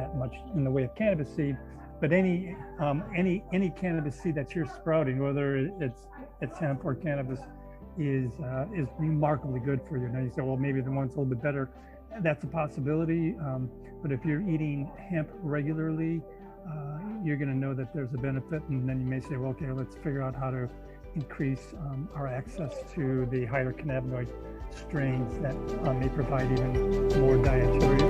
that much in the way of cannabis seed. But any cannabis seed that you're sprouting, whether it's hemp or cannabis, is remarkably good for you. Now you say, well, maybe the one's a little bit better. That's a possibility. But if you're eating hemp regularly, you're going to know that there's a benefit, and then you may say, well, okay, let's figure out how to increase our access to the higher cannabinoid strains that may provide even more dietary.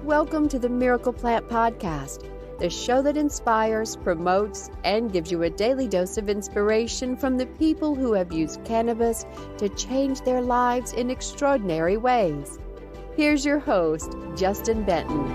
Welcome to the Miracle Plant Podcast, the show that inspires, promotes, and gives you a daily dose of inspiration from the people who have used cannabis to change their lives in extraordinary ways. Here's your host, Justin Benton.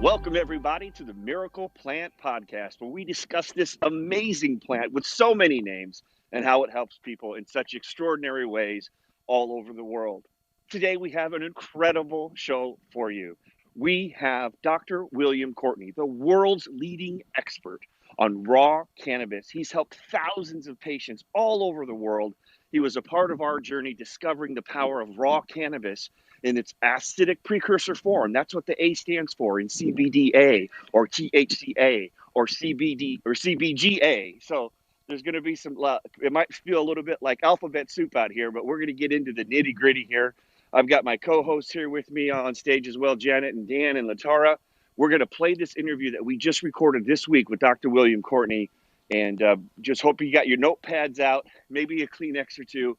Welcome, everybody, to the Miracle Plant Podcast, where we discuss this amazing plant with so many names and how it helps people in such extraordinary ways all over the world. Today, we have an incredible show for you. We have Dr. William Courtney, the world's leading expert on raw cannabis. He's helped thousands of patients all over the world. He was a part of our journey discovering the power of raw cannabis in its acidic precursor form. That's what the A stands for in CBDA or THCA or CBD or CBGA. So there's going to be some, it might feel a little bit like alphabet soup out here, but we're going to get into the nitty gritty here. I've got my co-hosts here with me on stage as well, Janet and Dan and Latara. We're going to play this interview that we just recorded this week with Dr. William Courtney. And just hope you got your notepads out, maybe a Kleenex or two.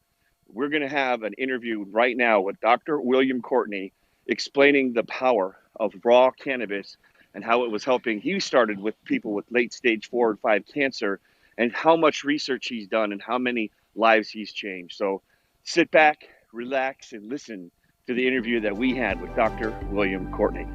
We're going to have an interview right now with Dr. William Courtney explaining the power of raw cannabis and how it was helping. He started with people with late stage 4 and 5 cancer and how much research he's done and how many lives he's changed. So sit back, relax, and listen to the interview that we had with Dr. William Courtney.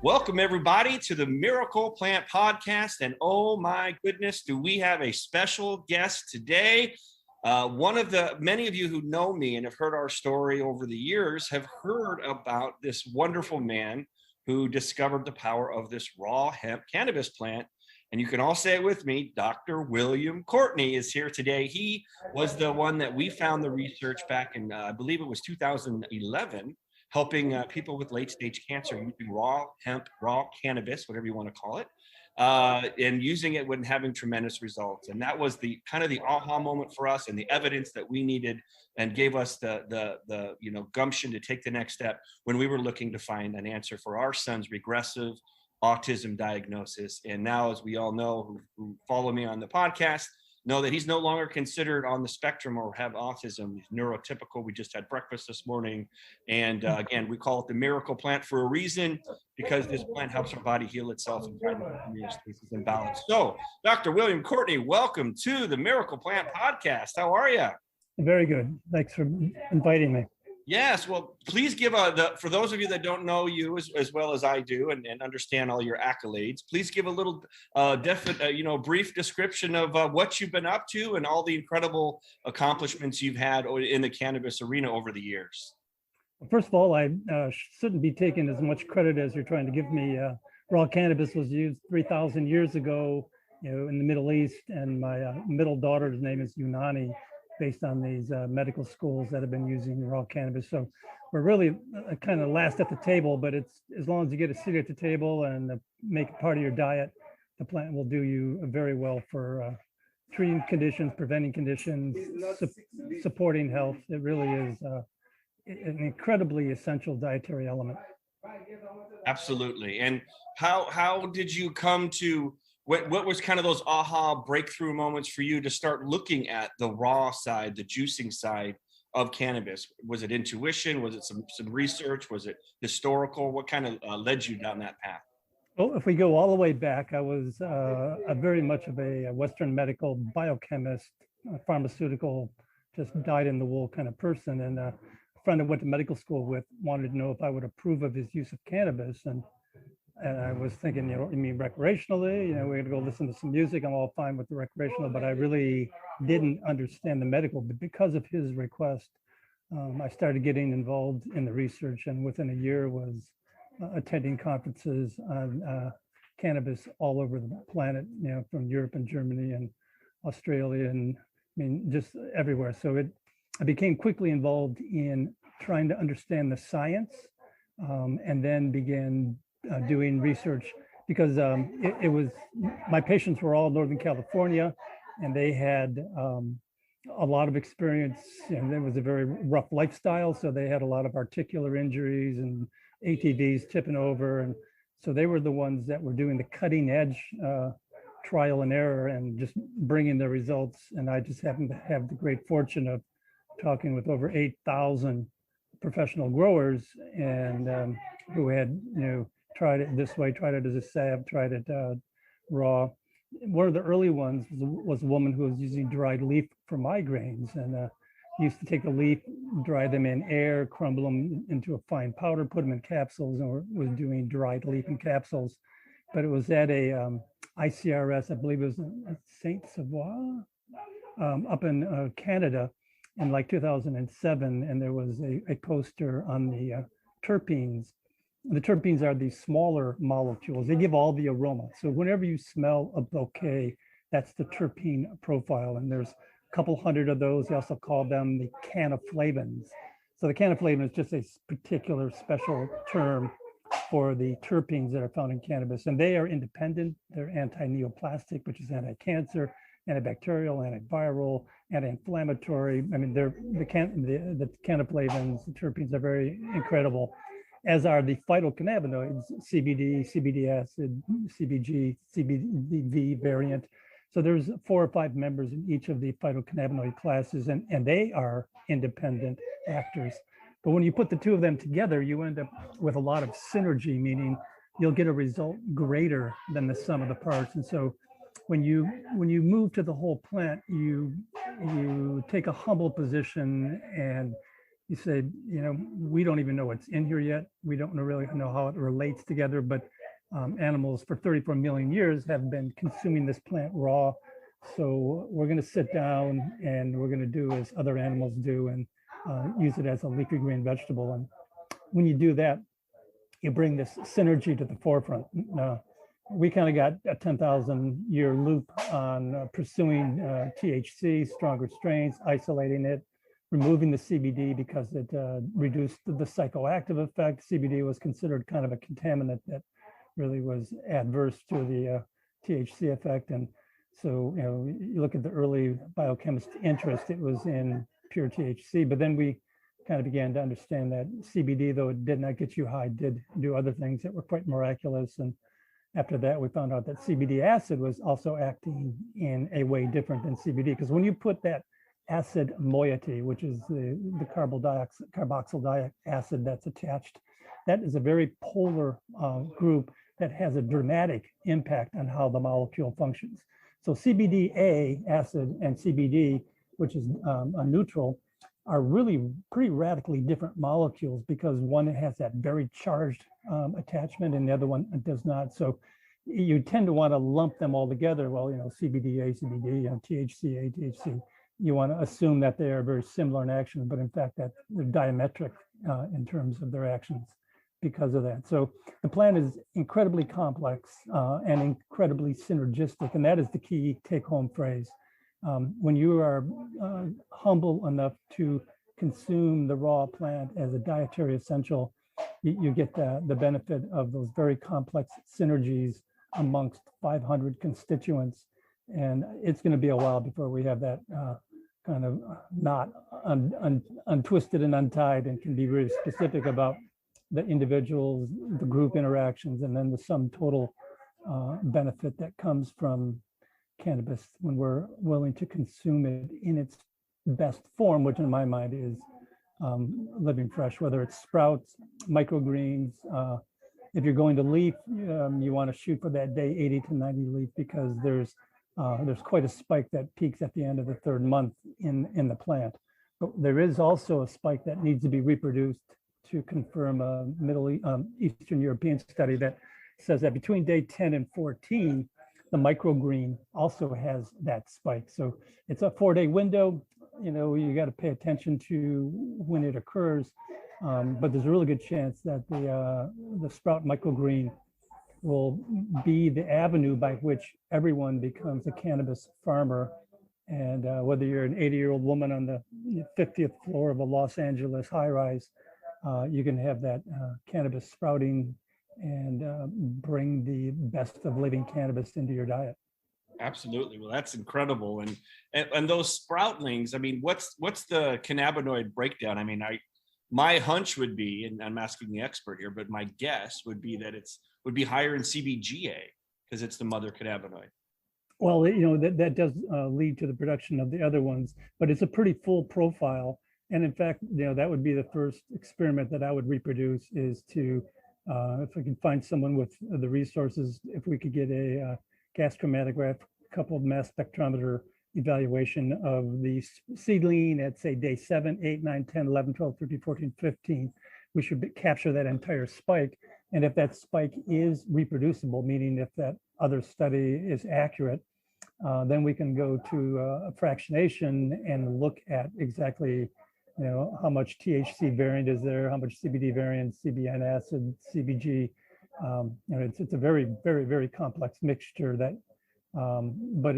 Welcome, everybody, to the Miracle Plant Podcast. And oh my goodness, do we have a special guest today? One of the many of you who know me and have heard our story over the years have heard about this wonderful man who discovered the power of this raw hemp cannabis plant. And you can all say it with me, Dr. William Courtney is here today. He was the one that we found the research back in, I believe it was 2011, helping people with late-stage cancer using raw hemp, raw cannabis, whatever you want to call it, and using it when having tremendous results. And that was the kind of the aha moment for us and the evidence that we needed and gave us the gumption to take the next step when we were looking to find an answer for our son's regressive autism diagnosis. And now, as we all know, who follow me on the podcast, know that he's no longer considered on the spectrum or have autism. He's neurotypical. We just had breakfast this morning. And again, we call it the miracle plant for a reason, because this plant helps our body heal itself and find homeostasis and balance. So, Dr. William Courtney, welcome to the Miracle Plant Podcast. How are you? Very good. Thanks for inviting me. Yes, well, please give for those of you that don't know you as well as I do and understand all your accolades, please give a little brief description of what you've been up to and all the incredible accomplishments you've had in the cannabis arena over the years. First of all, I shouldn't be taking as much credit as you're trying to give me. Raw cannabis was used 3,000 years ago, in the Middle East, and my middle daughter's name is Unani, based on these medical schools that have been using raw cannabis. So we're really kind of last at the table, but it's as long as you get a seat at the table and make it part of your diet, the plant will do you very well for treating conditions, preventing conditions, supporting health. It really is an incredibly essential dietary element. Absolutely. And how did you come to what was kind of those aha breakthrough moments for you to start looking at the raw side, the juicing side of cannabis? Was it intuition? Was it some research? Was it historical? What kind of led you down that path? Well, if we go all the way back, I was a very much of a Western medical biochemist, pharmaceutical, just dyed in the wool kind of person. And a friend I went to medical school with wanted to know if I would approve of his use of cannabis. And I was thinking, you mean recreationally? We're going to go listen to some music. I'm all fine with the recreational, but I really didn't understand the medical. But because of his request, I started getting involved in the research, and within a year was attending conferences on cannabis all over the planet, from Europe and Germany and Australia, and just everywhere. So I became quickly involved in trying to understand the science, and then began doing research because it was, my patients were all Northern California, and they had a lot of experience, and it was a very rough lifestyle. So they had a lot of articular injuries and ATVs tipping over. And so they were the ones that were doing the cutting edge trial and error and just bringing the results. And I just happened to have the great fortune of talking with over 8,000 professional growers, and who had, tried it this way, tried it as a salve, tried it raw. One of the early ones was a woman who was using dried leaf for migraines, and used to take the leaf, dry them in air, crumble them into a fine powder, put them in capsules, and was doing dried leaf in capsules. But it was at a ICRS, I believe it was in Saint Savoie, up in Canada in like 2007, and there was a poster on the terpenes. The terpenes are these smaller molecules. They give all the aroma. So whenever you smell a bouquet, that's the terpene profile. And there's a couple hundred of those. They also call them the cannaflavins. So the cannaflavin is just a particular special term for the terpenes that are found in cannabis. And they are independent. They're anti-neoplastic, which is anti-cancer, antibacterial, antiviral, anti-inflammatory. I mean, the cannaflavins, the terpenes are very incredible, as are the phytocannabinoids, CBD, CBD acid, CBG, CBDV variant. So there's 4 or 5 members in each of the phytocannabinoid classes, and they are independent actors. But when you put the two of them together, you end up with a lot of synergy, meaning you'll get a result greater than the sum of the parts. And so when you move to the whole plant, you take a humble position and you say, we don't even know what's in here yet. We don't really know how it relates together, but animals for 34 million years have been consuming this plant raw. So we're going to sit down and we're going to do as other animals do and use it as a leafy green vegetable. And when you do that, you bring this synergy to the forefront. We kind of got a 10,000 year loop on pursuing THC, stronger strains, isolating it, removing the CBD because it reduced the psychoactive effect. CBD was considered kind of a contaminant that really was adverse to the THC effect. And so, you look at the early biochemist interest, it was in pure THC, but then we kind of began to understand that CBD, though it did not get you high, did do other things that were quite miraculous. And after that, we found out that CBD acid was also acting in a way different than CBD, because when you put that acid moiety, which is the carboxyl acid that's attached, that is a very polar group that has a dramatic impact on how the molecule functions. So CBDA acid and CBD, which is a neutral, are really pretty radically different molecules because one has that very charged attachment and the other one does not. So you tend to want to lump them all together. Well, CBDA, CBD, THCA, THC. You want to assume that they are very similar in action, but in fact that they're diametric in terms of their actions because of that. So the plant is incredibly complex and incredibly synergistic, and that is the key take-home phrase. When you are humble enough to consume the raw plant as a dietary essential, you get the benefit of those very complex synergies amongst 500 constituents. And it's going to be a while before we have that kind of knot untwisted and untied and can be really specific about the individuals, the group interactions, and then the sum total benefit that comes from cannabis when we're willing to consume it in its best form, which in my mind is living fresh, whether it's sprouts, microgreens. If you're going to leaf, you want to shoot for that day 80 to 90 leaf because there's quite a spike that peaks at the end of the 3rd month in the plant. But there is also a spike that needs to be reproduced to confirm a Eastern European study that says that between day 10 and 14, the microgreen also has that spike. So it's a 4-day window. You got to pay attention to when it occurs, but there's a really good chance that the sprout microgreen will be the avenue by which everyone becomes a cannabis farmer And whether you're an 80-year-old woman on the 50th floor of a Los Angeles high-rise, you can have that cannabis sprouting and bring the best of living cannabis into your diet. Absolutely. Well, that's incredible. And those sproutlings, I mean, what's the cannabinoid breakdown? I mean, my hunch would be, and I'm asking the expert here, but my guess would be that would be higher in CBGA because it's the mother cannabinoid. Well, that does lead to the production of the other ones, but it's a pretty full profile. And in fact, that would be the first experiment that I would reproduce, is to, if I can find someone with the resources, if we could get a gas chromatograph coupled mass spectrometer evaluation of the seedling at, say, day 7, 8, 9, 10, 11, 12, 13, 14, 15, we should capture that entire spike. And if that spike is reproducible, meaning if that other study is accurate, then we can go to a fractionation and look at exactly, how much THC variant is there, how much CBD variant, CBN acid, CBG. It's a very, very, very complex mixture that, but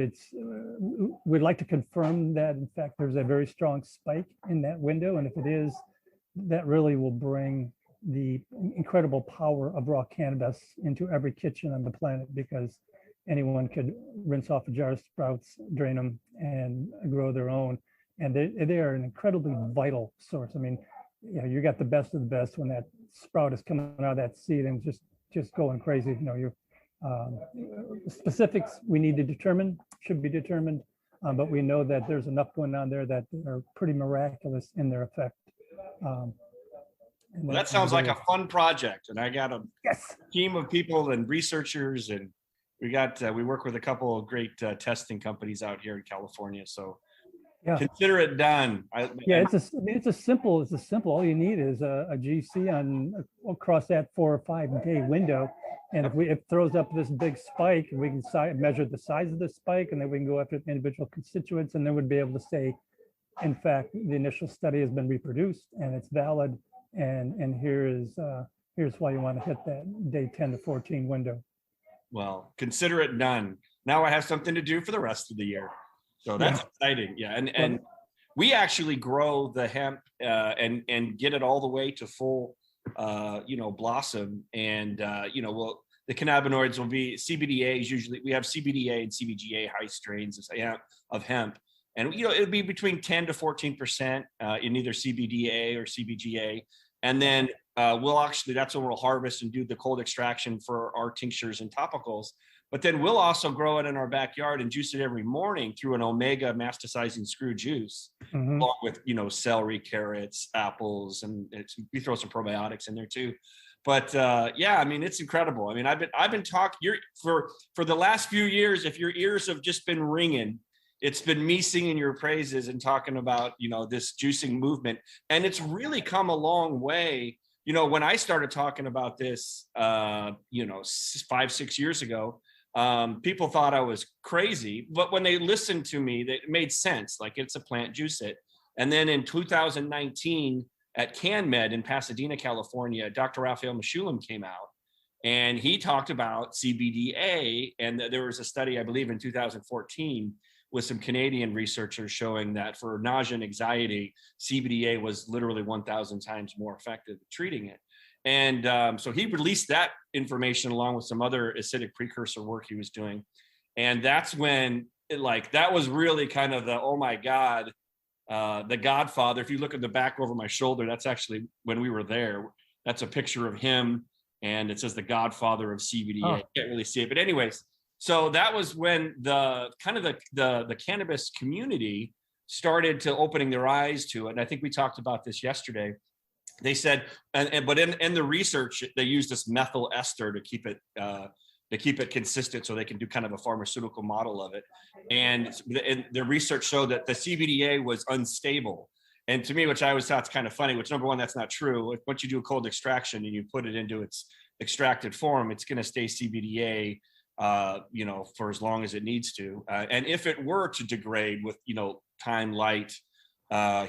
we'd like to confirm that, in fact, there's a very strong spike in that window. And if it is, that really will bring the incredible power of raw cannabis into every kitchen on the planet, because anyone could rinse off a jar of sprouts, drain them, and grow their own. And they are an incredibly vital source. I mean, you got the best of the best when that sprout is coming out of that seed and just going crazy. Specifics we need to determine, should be determined, but we know that there's enough going on there that are pretty miraculous in their effect. Well, that sounds like a fun project, and I got a yes. team of people and researchers, and we work with a couple of great testing companies out here in California. So yeah, consider it done. It's a simple. All you need is a GC across that 4 or 5 day window, and if it throws up this big spike, we can measure the size of the spike, and then we can go after the individual constituents, and then we'd be able to say, in fact, the initial study has been reproduced and it's valid. And here's why you want to hit that day 10 to 14 window. Well, consider it done. Now I have something to do for the rest of the year. So that's exciting. Yeah. And we actually grow the hemp and get it all the way to full, blossom. And, the cannabinoids will be CBDAs. Usually we have CBDA and CBGA high strains of hemp. And, it'll be between 10 to 14% in either CBDA or CBGA. And then that's when we'll harvest and do the cold extraction for our tinctures and topicals. But then we'll also grow it in our backyard and juice it every morning through an omega masticizing screw juice, along with, celery, carrots, apples, and we throw some probiotics in there too. But it's incredible. I mean, I've been talking for the last few years. If your ears have just been ringing, it's been me singing your praises and talking about, this juicing movement. And it's really come a long way. When I started talking about this, 5-6 years ago, people thought I was crazy. But when they listened to me, it made sense. Like, it's a plant, juice it. And then in 2019 at CanMed in Pasadena, California, Dr. Raphael Meshulam came out and he talked about CBDA. And there was a study, I believe, in 2014 with some Canadian researchers showing that for nausea and anxiety, CBDA was literally 1,000 times more effective at treating it. And so he released that information along with some other acidic precursor work he was doing. And that's when that was really kind of the, oh my God, the Godfather. If you look at the back over my shoulder, that's actually when we were there. That's a picture of him. And it says the Godfather of CBDA. Oh. You can't really see it, but anyways, so that was when the cannabis community started to opening their eyes to it. And I think we talked about this yesterday. They said, but in the research, they used this methyl ester to keep it consistent, so they can do kind of a pharmaceutical model of it. And the research showed that the CBDA was unstable. And to me, which I always thought is kind of funny, which number one, that's not true. Once you do a cold extraction and you put it into its extracted form, it's going to stay CBDA. For as long as it needs to. And if it were to degrade with, time, light,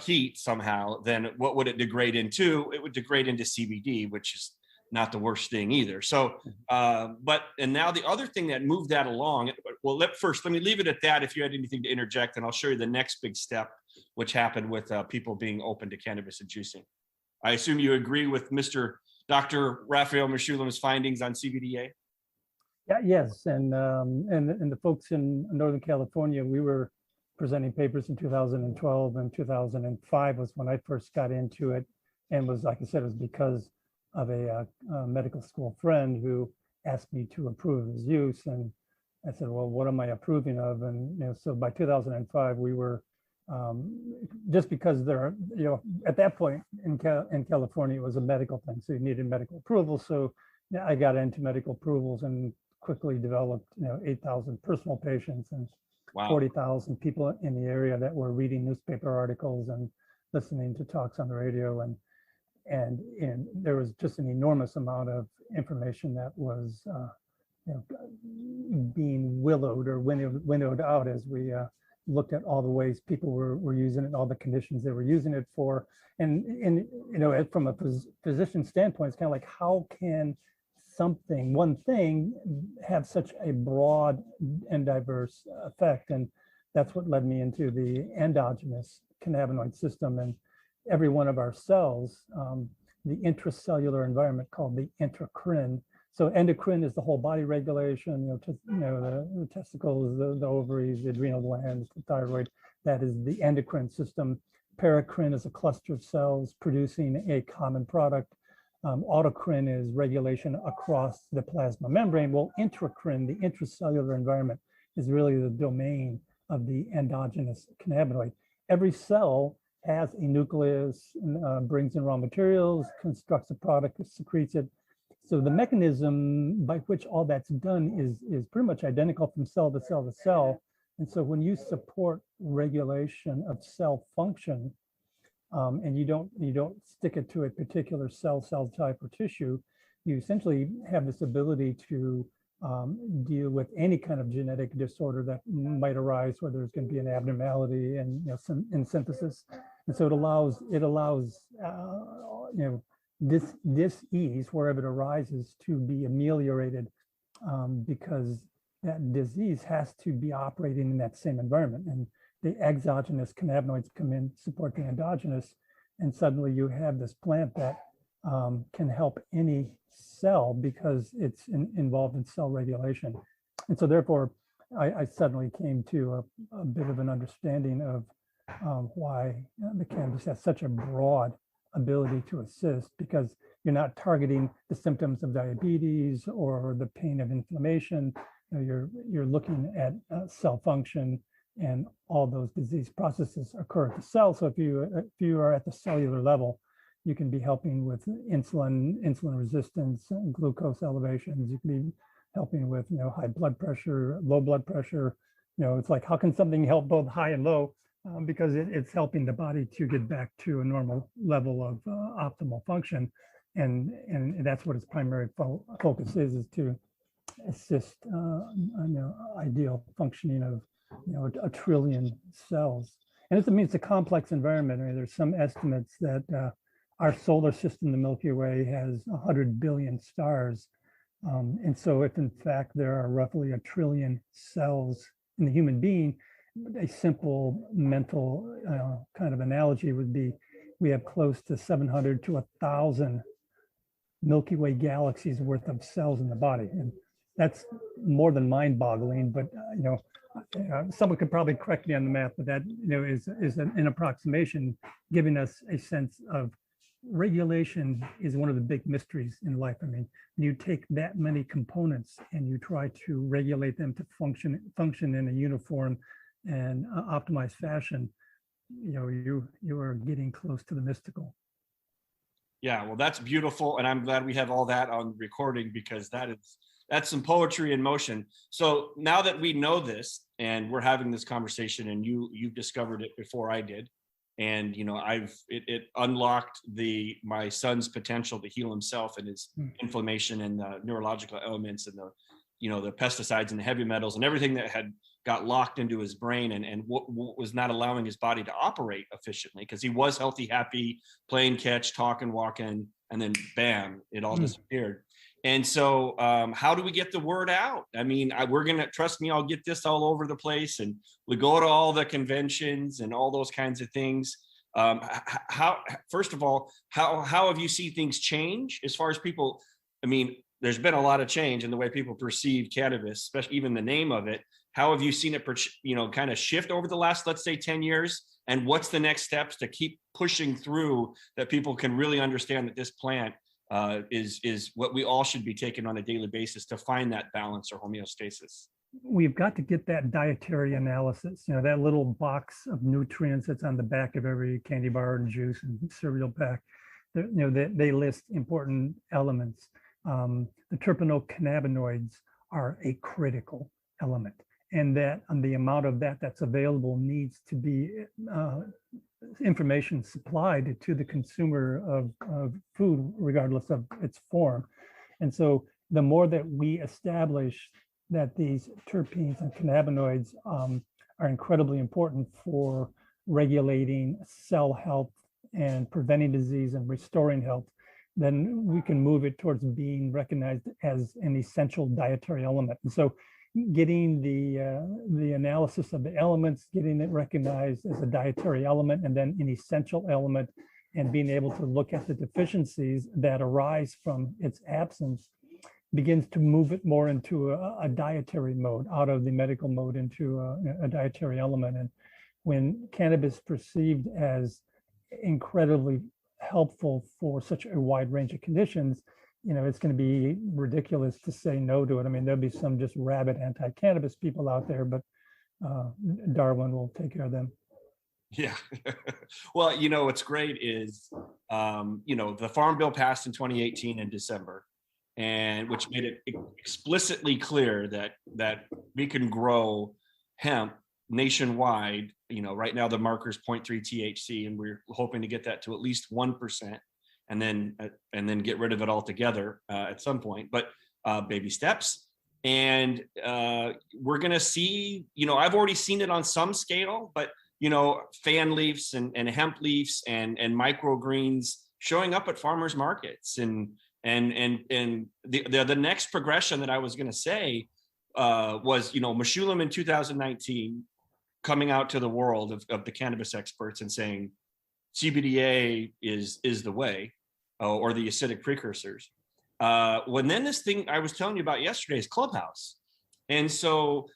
heat somehow, then what would it degrade into? It would degrade into CBD, which is not the worst thing either. So, and now the other thing that moved that along, well, let me leave it at that. If you had anything to interject, and I'll show you the next big step, which happened with people being open to cannabis inducing. I assume you agree with Dr. Raphael Meshulam's findings on CBDA? Yeah, yes, and the folks in Northern California, we were presenting papers in 2012 and 2005 was when I first got into it, and was, like I said, it was because of a medical school friend who asked me to approve his use, and I said, well, what am I approving of? And so by 2005 we were just because there are, at that point in California it was a medical thing, so you needed medical approval. So I got into medical approvals and quickly developed 8,000 personal patients and wow. 40,000 people in the area that were reading newspaper articles and listening to talks on the radio, and there was just an enormous amount of information that was being winnowed out as we looked at all the ways people were using it, all the conditions they were using it for, and from a physician standpoint, it's kind of like, how can one thing have such a broad and diverse effect? And that's what led me into the endogenous cannabinoid system. And every one of our cells, the intracellular environment called the endocrine. So endocrine is the whole body regulation, the testicles, the ovaries, the adrenal glands, the thyroid. That is the endocrine system. Paracrine is a cluster of cells producing a common product. Autocrine is regulation across the plasma membrane. Well, intracrine, the intracellular environment, is really the domain of the endogenous cannabinoid. Every cell has a nucleus, brings in raw materials, constructs a product, secretes it. So the mechanism by which all that's done is pretty much identical from cell to cell to cell. And so when you support regulation of cell function, and you don't stick it to a particular cell type or tissue, you essentially have this ability to deal with any kind of genetic disorder that might arise where there's going to be an abnormality in synthesis. And so it allows this disease, wherever it arises, to be ameliorated, because that disease has to be operating in that same environment. And the exogenous cannabinoids come in, support the endogenous, and suddenly you have this plant that can help any cell because it's involved in cell regulation. And so therefore, I suddenly came to a bit of an understanding of why the cannabis has such a broad ability to assist, because you're not targeting the symptoms of diabetes or the pain of inflammation. You're looking at cell function, and all those disease processes occur at the cell. So if you are at the cellular level, you can be helping with insulin resistance, glucose elevations. You can be helping with high blood pressure, low blood pressure. It's like, how can something help both high and low? Because it's helping the body to get back to a normal level of optimal function, and that's what its primary focus is to assist ideal functioning of a trillion cells. And it's a complex environment. There's some estimates that our solar system, the Milky Way, has 100 billion stars. And so if in fact there are roughly 1 trillion cells in the human being, a simple mental kind of analogy would be, we have close to 700 to 1,000 Milky Way galaxies worth of cells in the body. And that's more than mind-boggling, but someone could probably correct me on the math, but that is an approximation, giving us a sense of regulation is one of the big mysteries in life. I mean, you take that many components and you try to regulate them to function in a uniform and optimized fashion, you are getting close to the mystical. Yeah, well, that's beautiful, and I'm glad we have all that on recording, because that's some poetry in motion. So now that we know this and we're having this conversation, and you've discovered it before I did, and it unlocked my son's potential to heal himself and his inflammation and the neurological elements and the pesticides and the heavy metals and everything that had got locked into his brain and what was not allowing his body to operate efficiently, because he was healthy, happy, playing catch, talking, walking, and then bam, it all disappeared. And so how do we get the word out? I mean, we're going to, trust me, I'll get this all over the place, and we go to all the conventions and all those kinds of things. How, first of all, how have you seen things change as far as people? I mean, there's been a lot of change in the way people perceive cannabis, especially even the name of it. How have you seen it, kind of shift over the last, let's say, 10 years? And what's the next steps to keep pushing through that people can really understand that this plant is what we all should be taking on a daily basis to find that balance or homeostasis? We've got to get that dietary analysis, that little box of nutrients that's on the back of every candy bar and juice and cereal pack. They list important elements. The terpenocannabinoids are a critical element, and that the amount of that's available needs to be information supplied to the consumer of food, regardless of its form. And so the more that we establish that these terpenes and cannabinoids are incredibly important for regulating cell health and preventing disease and restoring health, then we can move it towards being recognized as an essential dietary element. And so getting the analysis of the elements, getting it recognized as a dietary element and then an essential element, and being able to look at the deficiencies that arise from its absence begins to move it more into a dietary mode, out of the medical mode into a dietary element. And when cannabis perceived as incredibly helpful for such a wide range of conditions, it's going to be ridiculous to say no to it. I mean, there'll be some just rabid anti-cannabis people out there, but Darwin will take care of them. Yeah. Well, what's great is, the Farm Bill passed in 2018 in December, and which made it explicitly clear that we can grow hemp nationwide. Right now the marker is 0.3 THC, and we're hoping to get that to at least 1%, and then get rid of it altogether at some point. But baby steps. And we're going to see, I've already seen it on some scale, but fan leaves and hemp leaves and microgreens showing up at farmers markets. And the next progression that I was going to say was, Meshulam in 2019 coming out to the world of the cannabis experts and saying CBDA is the way, or the acidic precursors. When then this thing I was telling you about yesterday is Clubhouse. And so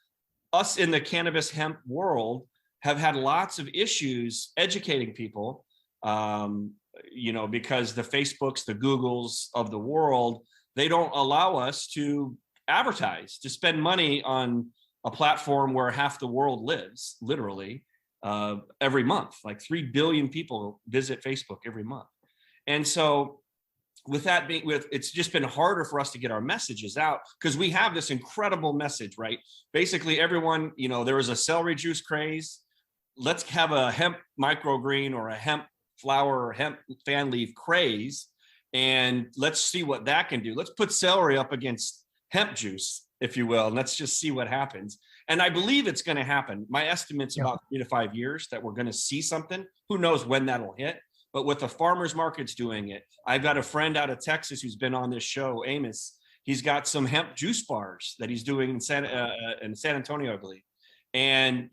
us in the cannabis hemp world have had lots of issues educating people, because the Facebooks, the Googles of the world, they don't allow us to advertise, to spend money on a platform where half the world lives, literally, every month. Like 3 billion people visit Facebook every month. And so with that being, it's just been harder for us to get our messages out, because we have this incredible message, right? Basically everyone, there was a celery juice craze. Let's have a hemp microgreen or a hemp flower or hemp fan leaf craze, and let's see what that can do. Let's put celery up against hemp juice, if you will, and let's just see what happens. And I believe it's going to happen. My estimate's about 3 to 5 years that we're going to see something. Who knows when that'll hit? But with the farmers markets doing it, I've got a friend out of Texas who's been on this show, Amos. He's got some hemp juice bars that he's doing in San Antonio, I believe. And,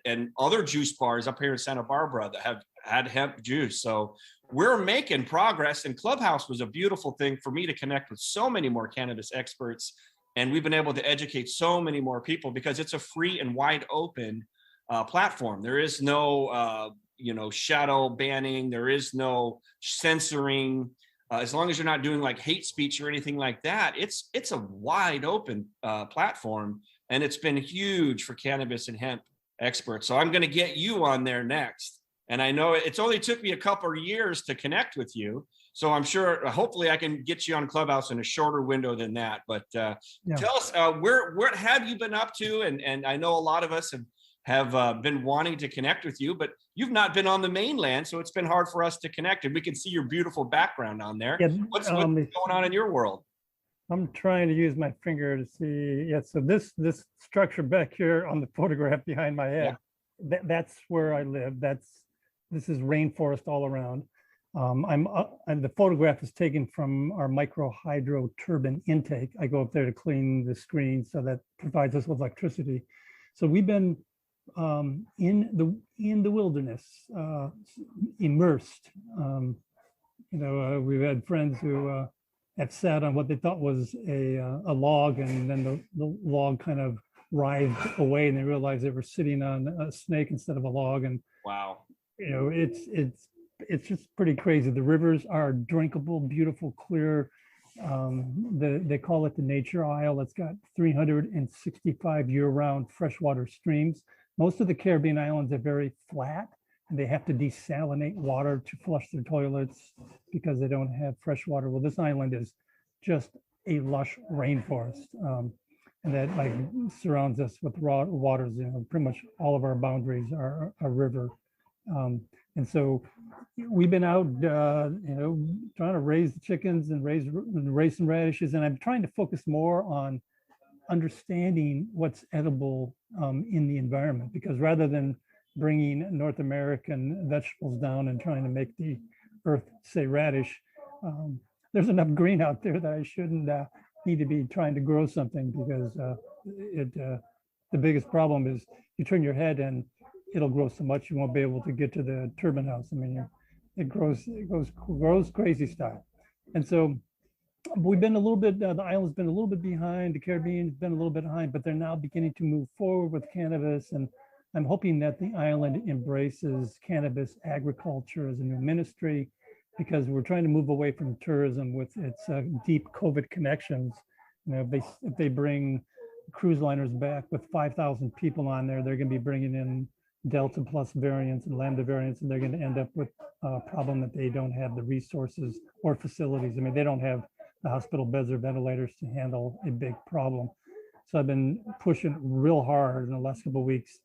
and other juice bars up here in Santa Barbara that have had hemp juice. So we're making progress, and Clubhouse was a beautiful thing for me to connect with so many more cannabis experts. And we've been able to educate so many more people because it's a free and wide open platform. There is no, shadow banning. There is no censoring. As long as you're not doing like hate speech or anything like that, it's a wide open platform. And it's been huge for cannabis and hemp experts. So I'm going to get you on there next. And I know it's only took me a couple of years to connect with you. So I'm sure, hopefully I can get you on Clubhouse in a shorter window than that. But tell us, what have you been up to? And I know a lot of us have been wanting to connect with you, but you've not been on the mainland. So it's been hard for us to connect. And we can see your beautiful background on there. Yeah, what's going on in your world? I'm trying to use my finger to see. Yeah, so this structure back here on the photograph behind my head, that's where I live. This is rainforest all around. And the photograph is taken from our micro hydro turbine intake. I go up there to clean the screen, so that provides us with electricity. So we've been in the wilderness, immersed. We've had friends who have sat on what they thought was a log, and then the log kind of writhed away, and they realized they were sitting on a snake instead of a log. And Wow. It's just pretty crazy. The rivers are drinkable, beautiful, clear. They call it the Nature Isle. It's got 365 year-round freshwater streams. Most of the Caribbean islands are very flat, and they have to desalinate water to flush their toilets because they don't have fresh water. Well, this island is just a lush rainforest, and that like surrounds us with raw waters. Pretty much all of our boundaries are a river, and so we've been out, trying to raise the chickens and raise some radishes, and I'm trying to focus more on understanding what's edible in the environment, because rather than bringing North American vegetables down and trying to make the earth say radish, there's enough green out there that I shouldn't need to be trying to grow something, because the biggest problem is you turn your head and it'll grow so much you won't be able to get to the turbine house. I mean, it grows crazy style. And so we've been a little bit, the island's been a little bit behind, the Caribbean's been a little bit behind, but they're now beginning to move forward with cannabis. And I'm hoping that the island embraces cannabis agriculture as a new ministry, because we're trying to move away from tourism with its deep COVID connections. If they bring cruise liners back with 5,000 people on there, they're going to be bringing in Delta plus variants and Lambda variants, and they're going to end up with a problem that they don't have the resources or facilities. I mean, they don't have the hospital beds or ventilators to handle a big problem. So I've been pushing real hard in the last couple of weeks,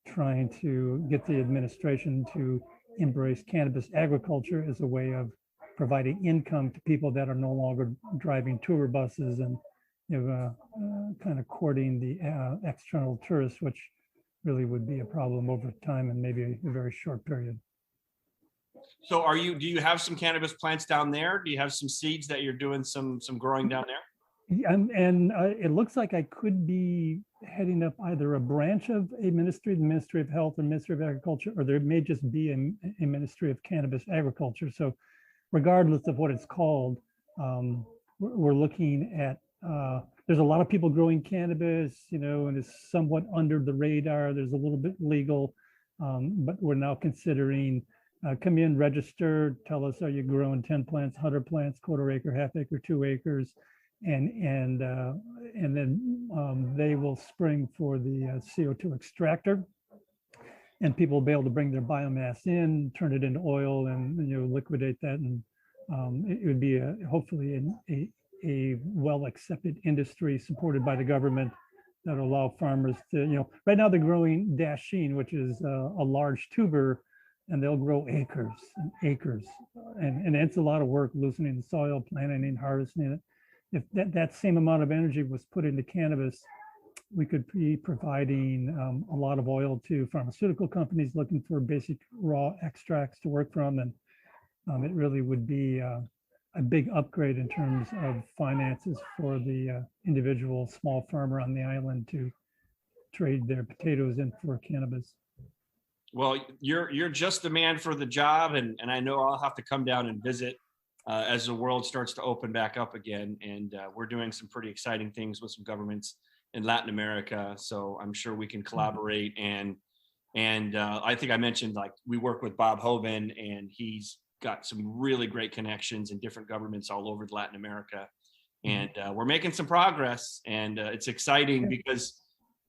trying to get the administration to embrace cannabis agriculture as a way of providing income to people that are no longer driving tour buses and kind of courting the external tourists, which really would be a problem over time and maybe a very short period. So do you have some cannabis plants down there? Do you have some seeds that you're doing some growing down there? Yeah, and it looks like I could be heading up either a branch of a ministry, the Ministry of Health or Ministry of Agriculture, or there may just be a Ministry of Cannabis Agriculture. So regardless of what it's called, we're looking at, there's a lot of people growing cannabis, and it's somewhat under the radar. There's a little bit legal, but we're now considering come in, register, tell us, are you growing 10 plants, 100 plants, quarter acre, half acre, 2 acres, and then they will spring for the CO2 extractor, and people will be able to bring their biomass in, turn it into oil, and liquidate that, and it would be hopefully a well-accepted industry supported by the government that will allow farmers to, right now they're growing dasheen, which is a large tuber, and they'll grow acres and acres. And it's a lot of work, loosening the soil, planting, harvesting it. If that same amount of energy was put into cannabis, we could be providing a lot of oil to pharmaceutical companies looking for basic raw extracts to work from. And it really would be a big upgrade in terms of finances for the individual small farmer on the island to trade their potatoes in for cannabis. Well, you're just the man for the job, and I know I'll have to come down and visit as the world starts to open back up again. And we're doing some pretty exciting things with some governments in Latin America, so I'm sure we can collaborate. And I think I mentioned, like, we work with Bob Hoban, and he's got some really great connections in different governments all over Latin America, and we're making some progress. And it's exciting because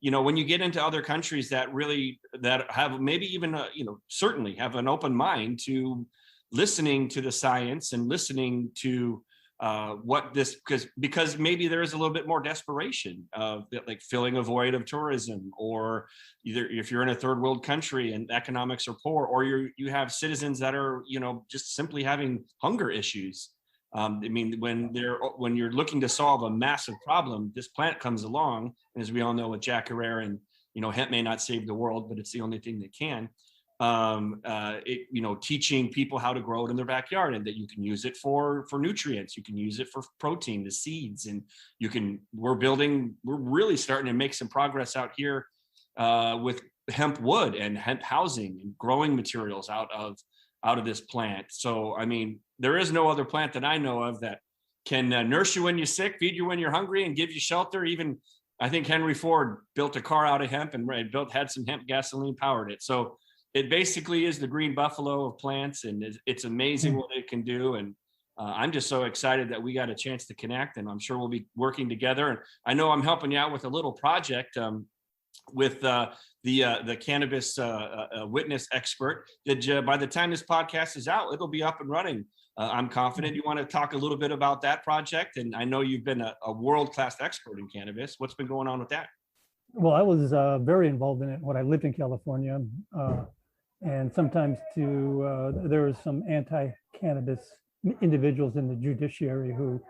when you get into other countries that have maybe even certainly have an open mind to listening to the science and listening to what this, because maybe there is a little bit more desperation of like filling a void of tourism, or either if you're in a third world country and economics are poor, or you have citizens that are just simply having hunger issues. I mean, when you're looking to solve a massive problem, this plant comes along, and as we all know with Jack Herrera, and hemp may not save the world, but it's the only thing that can. Teaching people how to grow it in their backyard, and that you can use it for nutrients, you can use it for protein, the seeds, and we're really starting to make some progress out here with hemp wood and hemp housing and growing materials out of this plant. So, I mean, there is no other plant that I know of that can nurse you when you're sick, feed you when you're hungry, and give you shelter. Even I think Henry Ford built a car out of hemp and had some hemp gasoline powered it. So it basically is the green buffalo of plants, and it's amazing what it can do. And I'm just so excited that we got a chance to connect, and I'm sure we'll be working together. And I know I'm helping you out with a little project with the cannabis witness expert that by the time this podcast is out, it'll be up and running. I'm confident you want to talk a little bit about that project. And I know you've been a world-class expert in cannabis. What's been going on with that? Well, I was very involved in it when I lived in California. And sometimes there was some anti-cannabis individuals in the judiciary who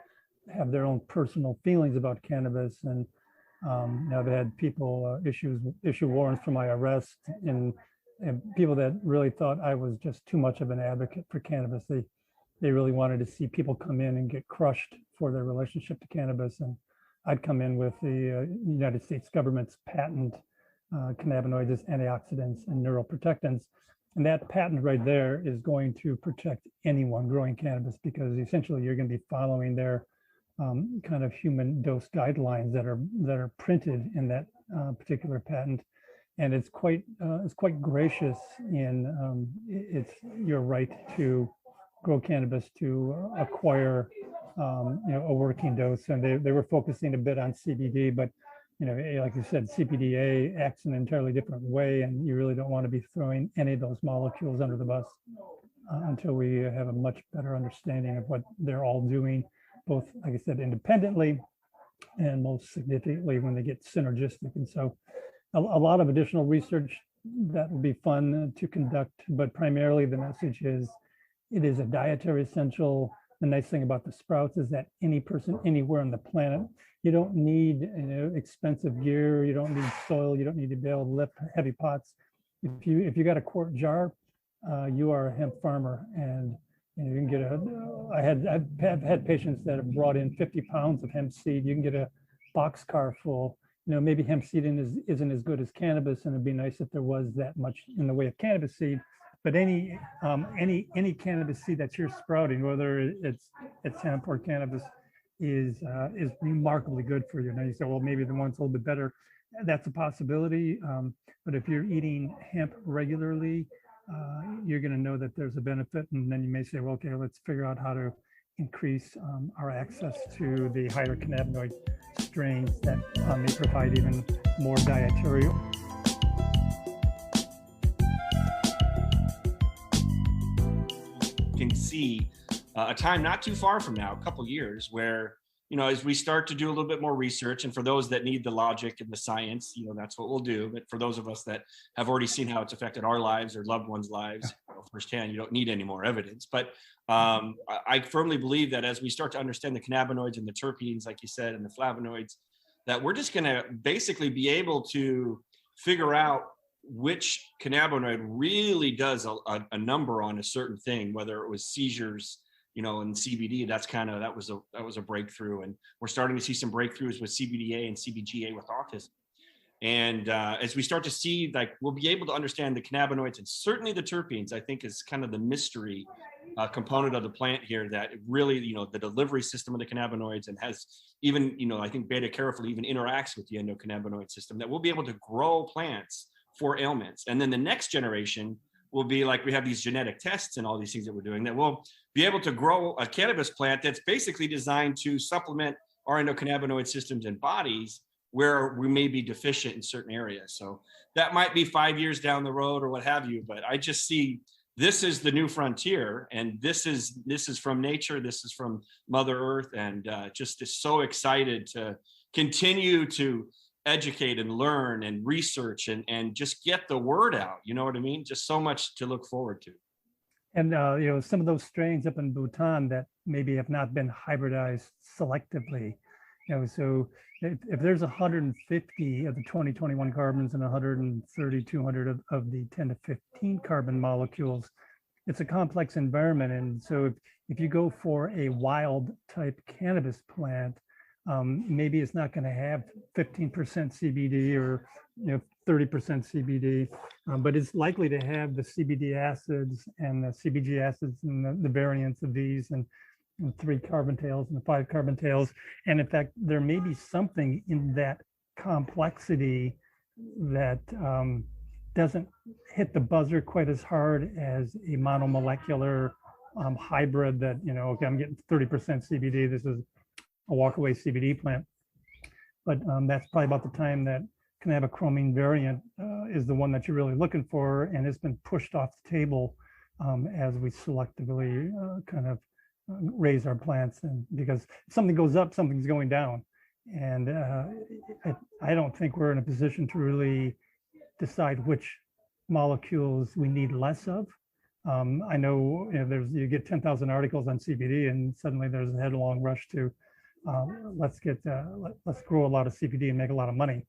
have their own personal feelings about cannabis. And I've had people issue warrants for my arrest, and people that really thought I was just too much of an advocate for cannabis. They really wanted to see people come in and get crushed for their relationship to cannabis. And I'd come in with the United States government's patent, cannabinoids as antioxidants and neuroprotectants. And that patent right there is going to protect anyone growing cannabis, because essentially you're going to be following their kind of human dose guidelines that are printed in that particular patent. And it's quite gracious in it's your right to grow cannabis, to acquire a working dose. And they were focusing a bit on CBD, but like you said, CBDA acts in an entirely different way, and you really don't want to be throwing any of those molecules under the bus until we have a much better understanding of what they're all doing, both, like I said, independently, and most significantly when they get synergistic. And so a lot of additional research that will be fun to conduct, but primarily the message is it is a dietary essential. The nice thing about the sprouts is that any person anywhere on the planet, you don't need expensive gear, you don't need soil, you don't need to be able to lift heavy pots. If you got a quart jar, you are a hemp farmer, and you can get I've had patients that have brought in 50 pounds of hemp seed. You can get a boxcar full. Maybe hemp seed isn't as good as cannabis, and it'd be nice if there was that much in the way of cannabis seed. But any cannabis seed that you're sprouting, whether it's hemp or cannabis, is remarkably good for you. Now you say, well, maybe the one's a little bit better. That's a possibility. But if you're eating hemp regularly, you're going to know that there's a benefit. And then you may say, well, okay, let's figure out how to increase our access to the higher cannabinoid strains that may provide even more dietary. Can see a time not too far from now, a couple years, where as we start to do a little bit more research, and for those that need the logic and the science, that's what we'll do. But for those of us that have already seen how it's affected our lives or loved ones' lives firsthand, you don't need any more evidence. But I firmly believe that as we start to understand the cannabinoids and the terpenes, like you said, and the flavonoids, that we're just going to basically be able to figure out which cannabinoid really does a number on a certain thing, whether it was seizures, and CBD. That was a breakthrough, and we're starting to see some breakthroughs with CBDA and CBGA with autism. And as we start to see, we'll be able to understand the cannabinoids, and certainly the terpenes, I think, is kind of the mystery component of the plant here, that it really, the delivery system of the cannabinoids, and has even, I think beta carotene even interacts with the endocannabinoid system, that we'll be able to grow plants for ailments. And then the next generation will be we have these genetic tests and all these things that we're doing, that we'll be able to grow a cannabis plant that's basically designed to supplement our endocannabinoid systems and bodies where we may be deficient in certain areas. So that might be 5 years down the road or what have you, but I just see this is the new frontier, and this is from nature, this is from Mother Earth, and just is so excited to continue to educate and learn and research and just get the word out. You know what I mean? Just so much to look forward to. And some of those strains up in Bhutan that maybe have not been hybridized selectively, so if there's 150 of the 2021 carbons and 130, 200 of the 10 to 15 carbon molecules, it's a complex environment. And so if you go for a wild type cannabis plant, maybe it's not going to have 15% CBD or 30% CBD, but it's likely to have the CBD acids and the CBG acids and the variants of these and 3 carbon tails and the 5 carbon tails. And in fact, there may be something in that complexity that doesn't hit the buzzer quite as hard as a monomolecular hybrid that, okay, I'm getting 30% CBD. This is a walkaway CBD plant. But that's probably about the time that cannabichromene variant is the one that you're really looking for, and it's been pushed off the table as we selectively kind of raise our plants. And because if something goes up, something's going down. And I don't think we're in a position to really decide which molecules we need less of. I know, you get 10,000 articles on CBD, and suddenly there's a headlong rush to let's grow a lot of CBD and make a lot of money.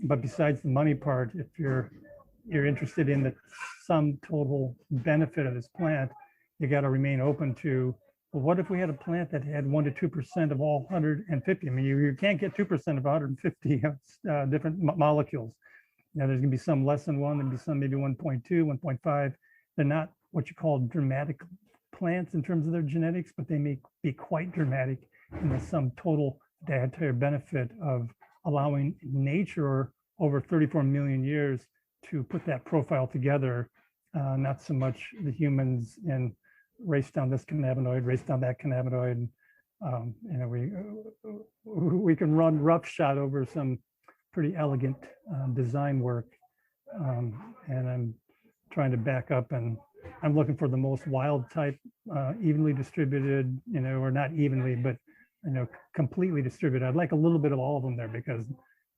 But besides the money part, if you're interested in the sum total benefit of this plant, you got to remain open to, well, what if we had a plant that had 1 to 2% of all 150? I mean, you can't get 2% of 150 different molecules. There's going to be some less than 1, there'll be some maybe 1.2, 1.5. They're not what you call dramatic plants in terms of their genetics, but they may be quite dramatic in the sum total dietary benefit of allowing nature over 34 million years to put that profile together, not so much the humans in race down this cannabinoid, race down that cannabinoid. We can run roughshod over some pretty elegant design work, and I'm trying to back up, and I'm looking for the most wild type, evenly distributed, or not evenly, but completely distributed. I'd like a little bit of all of them there, because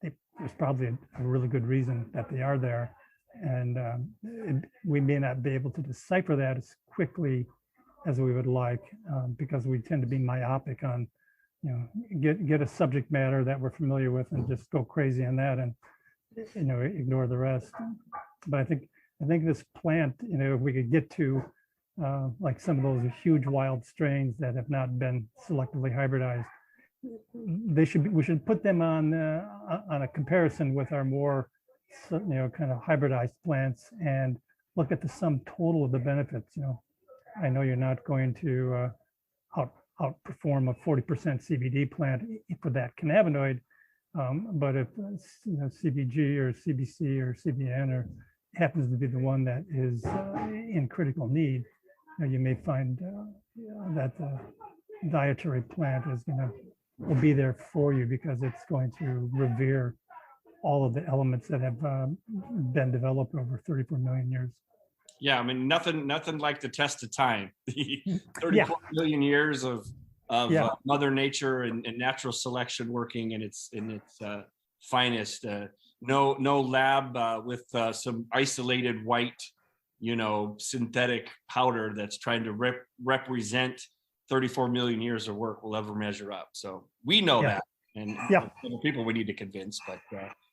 there's probably a really good reason that they are there. And we may not be able to decipher that as quickly as we would like, because we tend to be myopic on, get a subject matter that we're familiar with and just go crazy on that and, ignore the rest. But I think this plant, if we could get to like some of those huge wild strains that have not been selectively hybridized, we should put them on a comparison with our more kind of hybridized plants and look at the sum total of the benefits. I know you're not going to outperform a 40% CBD plant for that cannabinoid, but if CBG or CBC or CBN or happens to be the one that is in critical need, you may find that the dietary plant will be there for you, because it's going to revere all of the elements that have been developed over 34 million years. Yeah, I mean, nothing like the test of time. The 34 million years of Mother Nature and natural selection working in its finest. No lab with some isolated white, synthetic powder that's trying to represent 34 million years of work will ever measure up. So we know that, and other people we need to convince, but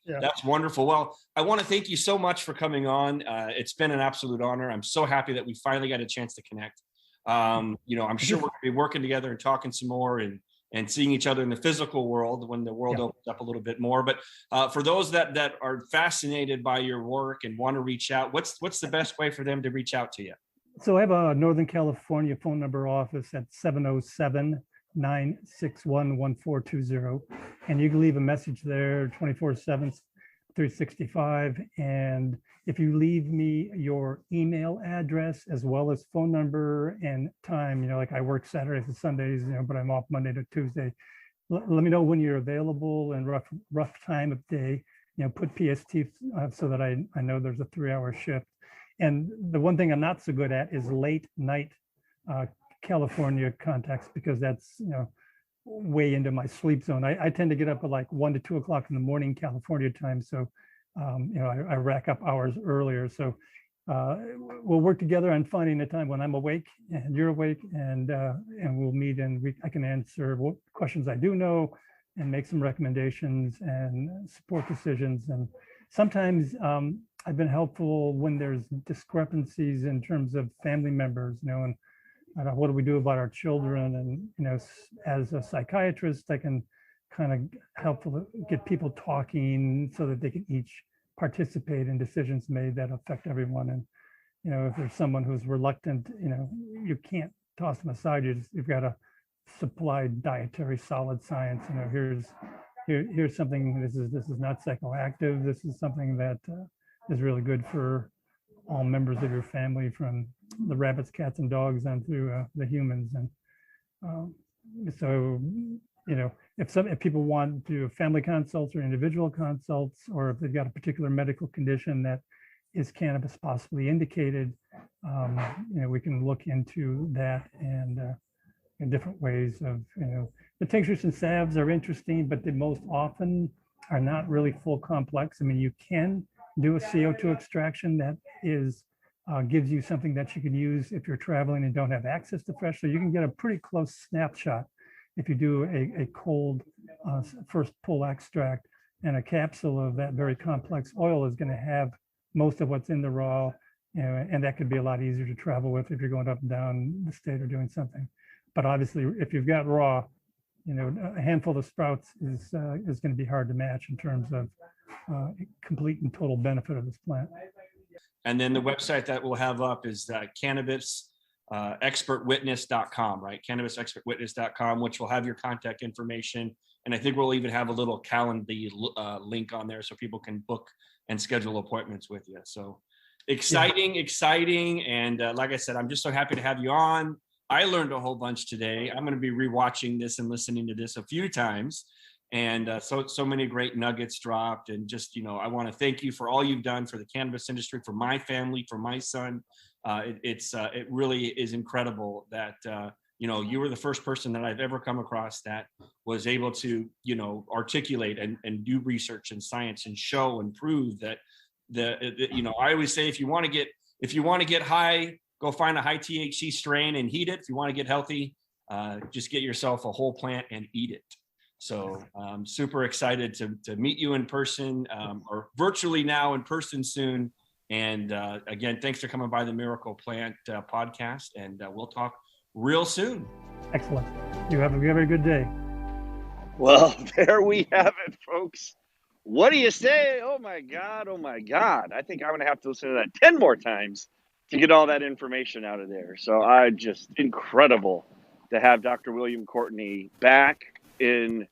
that's wonderful. Well, I want to thank you so much for coming on. It's been an absolute honor. I'm so happy that we finally got a chance to connect. I'm sure we're going to be working together and talking some more and seeing each other in the physical world when the world opens up a little bit more. But for those that are fascinated by your work and want to reach out, what's the best way for them to reach out to you? So I have a Northern California phone number office at 707-961-1420. And you can leave a message there 24/7, 365. And if you leave me your email address as well as phone number and time, like I work Saturdays and Sundays, but I'm off Monday to Tuesday. Let me know when you're available and rough time of day, put PST so that I know there's a 3-hour shift. And the one thing I'm not so good at is late night California contacts, because that's, way into my sleep zone. I tend to get up at like 1 to 2 o'clock in the morning California time. So, I rack up hours earlier. So we'll work together on finding a time when I'm awake and you're awake, and we'll meet, and I can answer what questions I do know and make some recommendations and support decisions. And sometimes I've been helpful when there's discrepancies in terms of family members, and what do we do about our children? And, as a psychiatrist, I can kind of help get people talking so that they can each participate in decisions made that affect everyone. And, if there's someone who's reluctant, you can't toss them aside. You've got to supply dietary solid science. Here's something, this is not psychoactive. This is something that is really good for all members of your family, from the rabbits, cats, and dogs on through the humans. And so, if people want to do family consults or individual consults, or if they've got a particular medical condition that is cannabis possibly indicated, we can look into that, and in different ways of, the tinctures and salves are interesting, but they most often are not really full complex. I mean, you can do a CO2 extraction that gives you something that you can use if you're traveling and don't have access to fresh. So you can get a pretty close snapshot if you do a cold first pull extract, and a capsule of that very complex oil is going to have most of what's in the raw, and that could be a lot easier to travel with if you're going up and down the state or doing something. But obviously, if you've got raw, a handful of sprouts is going to be hard to match in terms of complete and total benefit of this plant. And then the website that we'll have up is cannabisexpertwitness.com, right? Cannabisexpertwitness.com, which will have your contact information. And I think we'll even have a little Calendly link on there so people can book and schedule appointments with you. So exciting. And like I said, I'm just so happy to have you on. I learned a whole bunch today. I'm going to be rewatching this and listening to this a few times. And so many great nuggets dropped. And just, I want to thank you for all you've done for the cannabis industry, for my family, for my son. It really is incredible that, you were the first person that I've ever come across that was able to, articulate and do research and science and show and prove that I always say, if you want to get high, go find a high THC strain and heat it. If you want to get healthy, just get yourself a whole plant and eat it. So I'm super excited to meet you in person, or virtually now, in person soon. And again, thanks for coming by the Miracle Plant podcast, and we'll talk real soon. Excellent. You have a very good day. Well, there we have it, folks. What do you say? Oh my God. I think I'm going to have to listen to that 10 more times to get all that information out of there. So incredible to have Dr. William Courtney back in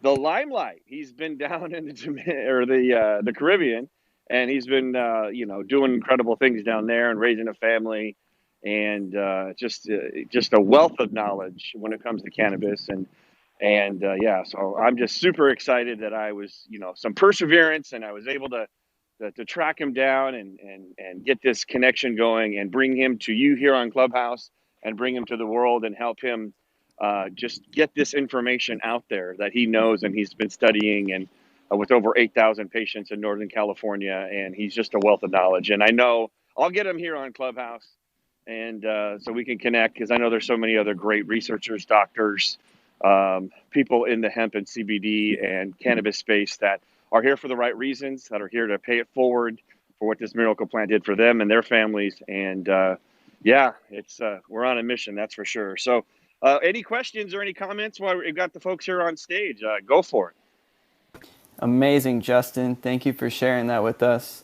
the limelight. He's been down in the Caribbean, and he's been doing incredible things down there and raising a family, and just a wealth of knowledge when it comes to cannabis. So I'm just super excited that I was some perseverance, and I was able to track him down and get this connection going, and bring him to you here on Clubhouse, and bring him to the world, and help him just get this information out there that he knows and he's been studying, and with over 8,000 patients in Northern California. And he's just a wealth of knowledge. And I know I'll get him here on Clubhouse, and so we can connect, because I know there's so many other great researchers, doctors, people in the hemp and CBD and cannabis space that are here for the right reasons, that are here to pay it forward for what this miracle plant did for them and their families. And we're on a mission, that's for sure. So any questions or any comments while we've got the folks here on stage? Go for it. Amazing, Justin. Thank you for sharing that with us.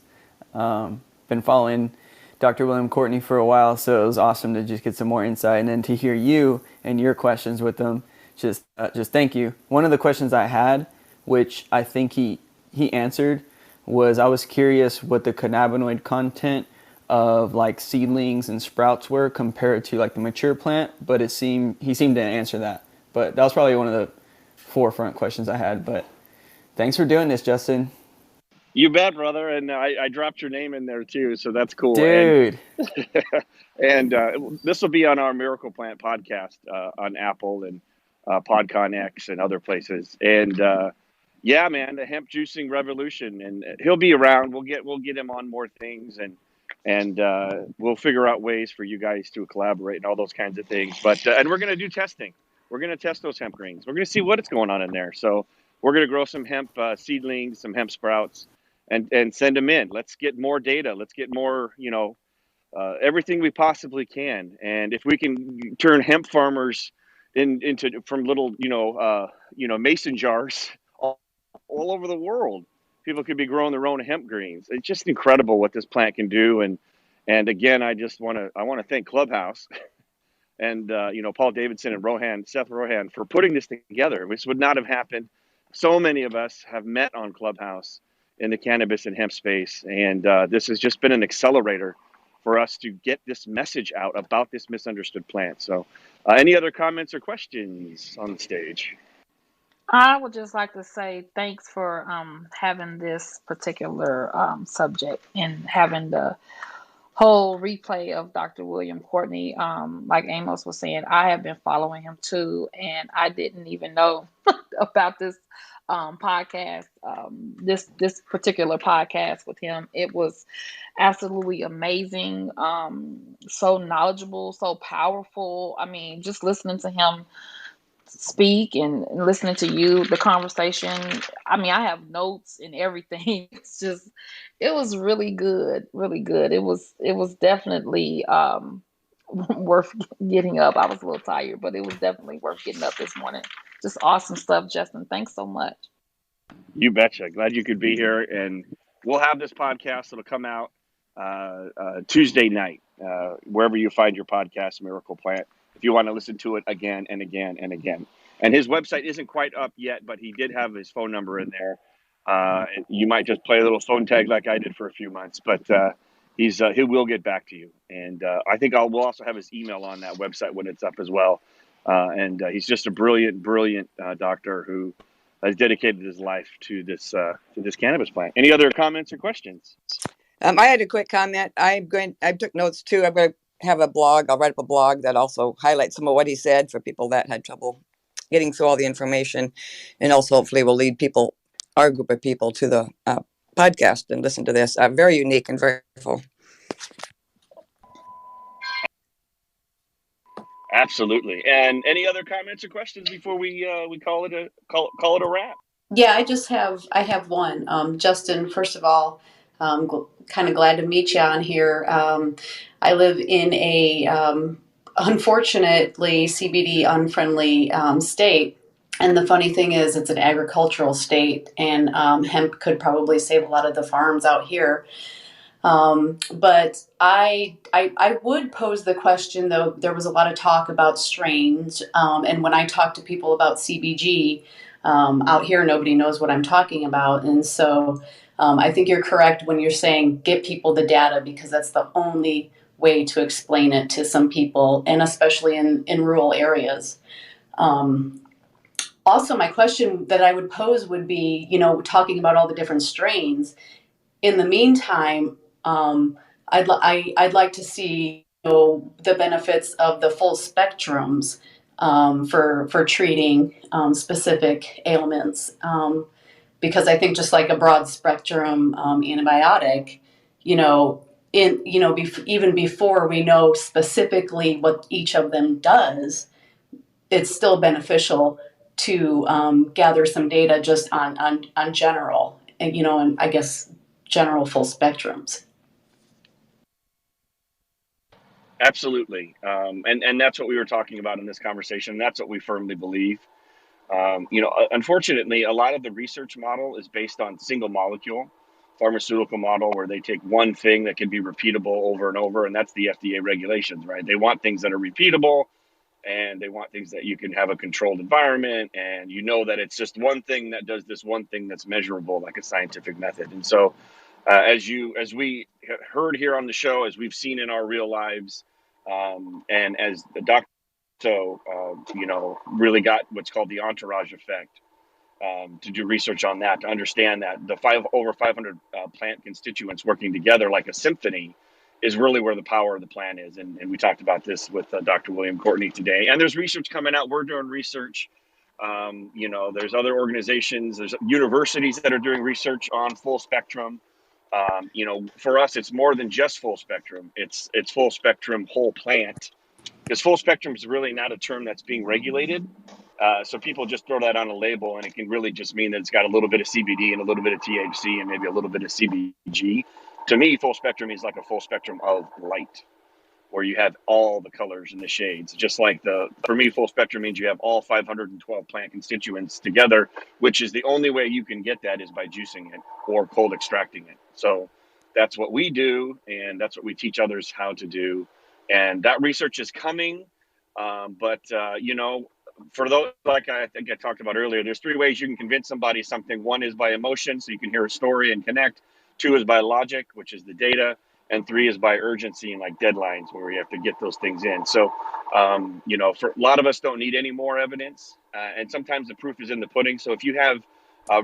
Been following Dr. William Courtney for a while, so it was awesome to just get some more insight, and then to hear you and your questions with them. Just thank you. One of the questions I had, which I think he answered, was I was curious what the cannabinoid content of like seedlings and sprouts were compared to like the mature plant, but he seemed to answer that. But that was probably one of the forefront questions I had. But thanks for doing this, Justin. You bet, brother. And I dropped your name in there too, so that's cool. Dude. And this will be on our Miracle Plant podcast on Apple and PodCon X and other places. And yeah, man, the hemp juicing revolution, and he'll be around. We'll get him on more things, and and we'll figure out ways for you guys to collaborate and all those kinds of things. But and we're going to do testing. We're going to test those hemp greens. We're going to see what's going on in there. So we're going to grow some hemp seedlings, some hemp sprouts, and send them in. Let's get more data. Let's get more, everything we possibly can. And if we can turn hemp farmers into from little, mason jars all over the world, people could be growing their own hemp greens. It's just incredible what this plant can do. And again, I want to thank Clubhouse and Paul Davidson and Seth Rohan for putting this together. This would not have happened. So many of us have met on Clubhouse in the cannabis and hemp space, and this has just been an accelerator for us to get this message out about this misunderstood plant. So, any other comments or questions on the stage? I would just like to say thanks for having this particular subject and having the whole replay of Dr. William Courtney. Like Amos was saying, I have been following him too, and I didn't even know about this podcast, this particular podcast with him. It was absolutely amazing, so knowledgeable, so powerful. I mean, just listening to him speak and listening to you, the conversation. I mean, I have notes and everything. It was really good, really good. It was definitely worth getting up. I was a little tired, but it was definitely worth getting up this morning. Just awesome stuff, Justin. Thanks so much. You betcha. Glad you could be here. And we'll have this podcast. It'll come out Tuesday night, wherever you find your podcast, Miracle Plant, if you want to listen to it again and again and again. And his website isn't quite up yet, but he did have his phone number in there. And you might just play a little phone tag like I did for a few months, but he will get back to you. And I think we'll also have his email on that website when it's up as well. And he's just a brilliant doctor who has dedicated his life to this cannabis plant. Any other comments or questions? I had a quick comment. I took notes too. I'm going to have a blog. I'll write up a blog that also highlights some of what he said for people that had trouble getting through all the information, and also hopefully will lead our group of people to the podcast and listen to this. Very unique and very helpful. Absolutely. And any other comments or questions before we call it a wrap? Yeah, I have one. Justin, first of all, kind of glad to meet you on here. I live in a unfortunately CBD unfriendly state. And the funny thing is it's an agricultural state, and hemp could probably save a lot of the farms out here. But I would pose the question, though. There was a lot of talk about strains. And when I talk to people about CBG out here, nobody knows what I'm talking about. And so I think you're correct when you're saying get people the data, because that's the only way to explain it to some people, and especially in rural areas. Also, my question that I would pose would be, talking about all the different strains. In the meantime, I'd like to see the benefits of the full spectrums for treating specific ailments, because I think just like a broad spectrum antibiotic, even before we know specifically what each of them does, it's still beneficial to gather some data just on general, and I guess general full spectrums. Absolutely. And that's what we were talking about in this conversation. That's what we firmly believe. Unfortunately, a lot of the research model is based on single molecule pharmaceutical model, where they take one thing that can be repeatable over and over. And that's the FDA regulations, right? They want things that are repeatable, and they want things that you can have a controlled environment. And that it's just one thing that does this one thing that's measurable, like a scientific method. And so as we heard here on the show, as we've seen in our real lives, and as the doctor really got what's called the entourage effect, to do research on that, to understand that the over 500 plant constituents working together like a symphony is really where the power of the plant is. And we talked about this with Dr. William Courtney today. And there's research coming out. We're doing research. There's other organizations, there's universities that are doing research on full spectrum. For us, it's more than just full spectrum. It's full spectrum, whole plant, because full spectrum is really not a term that's being regulated. So people just throw that on a label, and it can really just mean that it's got a little bit of CBD and a little bit of THC and maybe a little bit of CBG. To me, full spectrum is like a full spectrum of light, where you have all the colors and the shades. Just like for me, full spectrum means you have all 512 plant constituents together, which is the only way you can get that is by juicing it or cold extracting it. So that's what we do, and that's what we teach others how to do. And that research is coming. For those, like I think I talked about earlier, there's 3 ways you can convince somebody something. 1 is by emotion, so you can hear a story and connect. 2 is by logic, which is the data. And 3 is by urgency and like deadlines where you have to get those things in. So, for a lot of us don't need any more evidence. And sometimes the proof is in the pudding. So if you have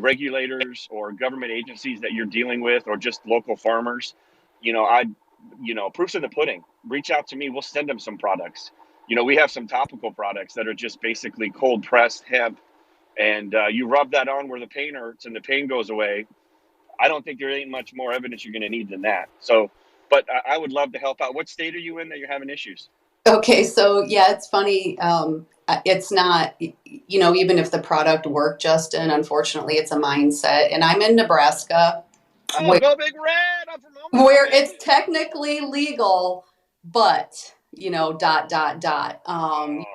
regulators or government agencies that you're dealing with, or just local farmers, proof's in the pudding. Reach out to me. We'll send them some products. We have some topical products that are just basically cold pressed hemp. And you rub that on where the pain hurts and the pain goes away. I don't think there ain't much more evidence you're going to need than that. So, but I would love to help out. What state are you in that you're having issues? Okay, so yeah, it's funny. It's not, even if the product worked, Justin, unfortunately, it's a mindset. And I'm in Nebraska. Oh, go Big Red! I'm from Omaha, where baby. it's technically legal, but,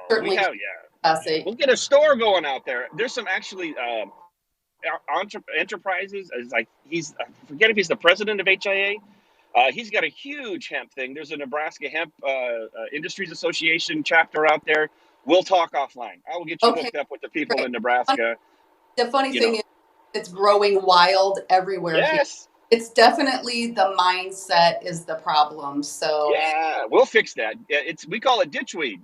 certainly We'll get a store going out there. There's some actually enterprises. I forget if he's the president of HIA. He's got a huge hemp thing. There's a Nebraska Hemp Industries Association chapter out there. We'll talk offline. I will get you hooked up with the people in Nebraska. The funny thing is, it's growing wild everywhere. Yes. It's definitely the mindset is the problem. So yeah, we'll fix that. We call it ditchweed.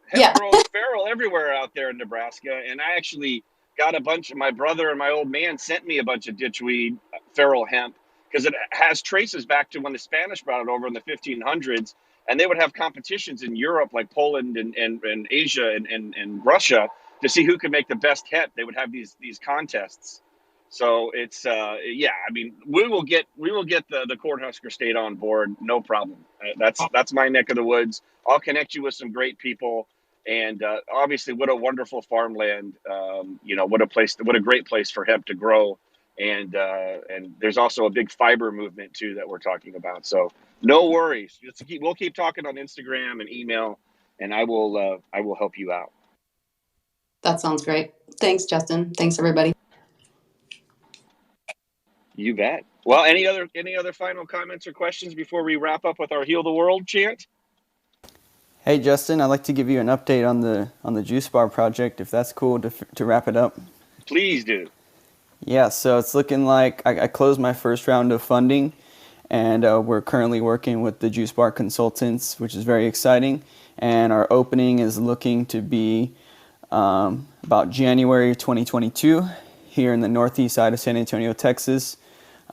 Hemp grows feral everywhere out there in Nebraska, and I actually got a bunch of my brother and my old man sent me a bunch of ditchweed feral hemp because it has traces back to when the Spanish brought it over in the 1500s, and they would have competitions in Europe like Poland and Asia and Russia to see who could make the best hemp. They would have these contests. So it's we will get the Cornhusker State on board, no problem. That's my neck of the woods. I'll connect you with some great people, and obviously, what a wonderful farmland. What a great place for hemp to grow, and there's also a big fiber movement too that we're talking about. So no worries. We'll keep talking on Instagram and email, and I will help you out. That sounds great. Thanks, Justin. Thanks, everybody. You bet. Well, any other final comments or questions before we wrap up with our Heal the World chant? Hey, Justin, I'd like to give you an update on the Juice Bar project, if that's cool to wrap it up. Please do. Yeah, so it's looking like I closed my first round of funding, and we're currently working with the Juice Bar consultants, which is very exciting. And our opening is looking to be about January 2022 here in the northeast side of San Antonio, Texas.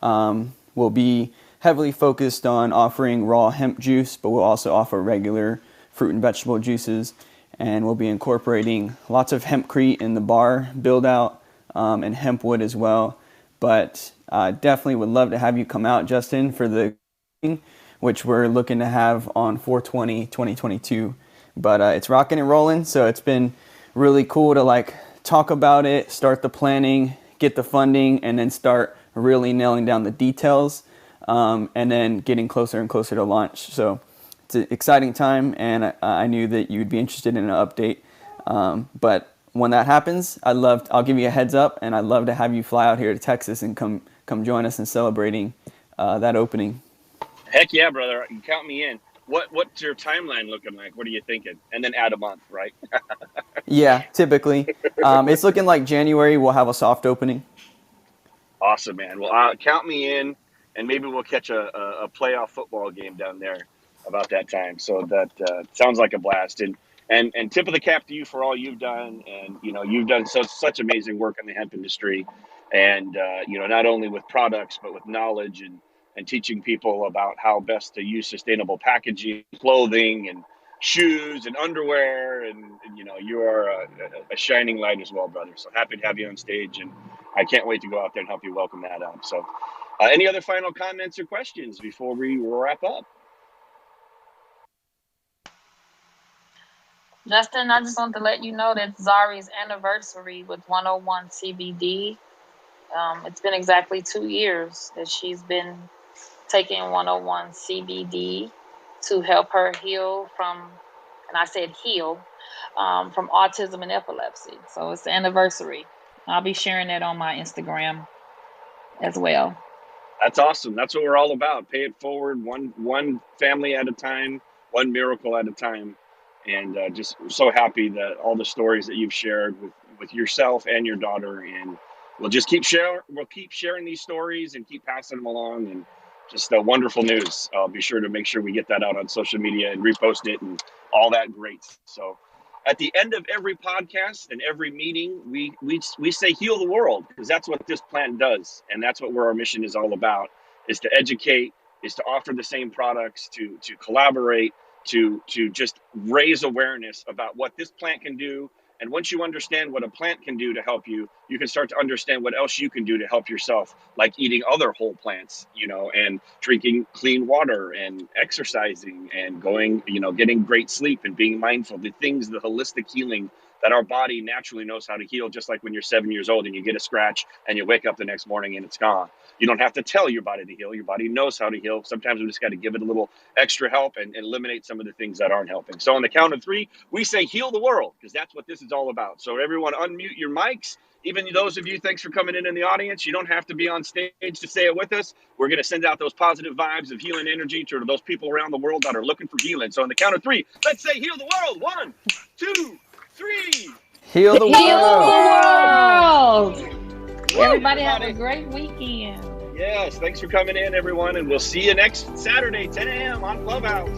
We'll be heavily focused on offering raw hemp juice, but we'll also offer regular fruit and vegetable juices, and we'll be incorporating lots of hempcrete in the bar build out and hemp wood as well. But definitely would love to have you come out, Justin, for the which we're looking to have on 4/20/2022. But it's rocking and rolling, so it's been really cool to talk about it, start the planning, get the funding, and then start really nailing down the details, and then getting closer and closer to launch. So it's an exciting time, and I knew that you'd be interested in an update. But when that happens, I'll give you a heads up, and I'd love to have you fly out here to Texas and come join us in celebrating that opening. Heck yeah, brother! You count me in. What's your timeline looking like? What are you thinking? And then add a month, right? Yeah, typically. It's looking like January we'll have a soft opening. Awesome, man. Well, count me in, and maybe we'll catch a playoff football game down there about that time. So that sounds like a blast. And tip of the cap to you for all you've done. And, you've done such amazing work in the hemp industry. And, not only with products, but with knowledge and teaching people about how best to use sustainable packaging, clothing, and shoes and underwear. And you are a shining light as well, brother. So happy to have you on stage. I can't wait to go out there and help you welcome that up. So any other final comments or questions before we wrap up? Justin, I just want to let you know that Zari's anniversary with 101 CBD. It's been exactly 2 years that she's been taking 101 CBD to help her heal from, and I said heal, from autism and epilepsy. So it's the anniversary. I'll be sharing that on my Instagram as well. That's awesome. That's what we're all about. Pay it forward, one family at a time, one miracle at a time. And just so happy that all the stories that you've shared with yourself and your daughter, and we'll just keep sharing these stories and keep passing them along, and just wonderful news. I'll be sure to make sure we get that out on social media and repost it and all that great. So at the end of every podcast and every meeting, we say heal the world, because that's what this plant does, and that's what our mission is all about, is to educate, is to offer the same products, to collaborate, to just raise awareness about what this plant can do. And once you understand what a plant can do to help you, you can start to understand what else you can do to help yourself, like eating other whole plants, and drinking clean water and exercising and going, getting great sleep and being mindful, the holistic healing that our body naturally knows how to heal, just like when you're 7 years old and you get a scratch and you wake up the next morning and it's gone. You don't have to tell your body to heal. Your body knows how to heal. Sometimes we just got to give it a little extra help and eliminate some of the things that aren't helping. So on the count of 3, we say heal the world, because that's what this is all about. So everyone unmute your mics. Even those of you, thanks for coming in the audience. You don't have to be on stage to say it with us. We're going to send out those positive vibes of healing energy to those people around the world that are looking for healing. So on the count of 3, let's say heal the world. 1, 2, 3. Heal the world. Woo, Everybody have a great weekend. Yes, thanks for coming in, everyone, and we'll see you next Saturday, 10 a.m. on Clubhouse.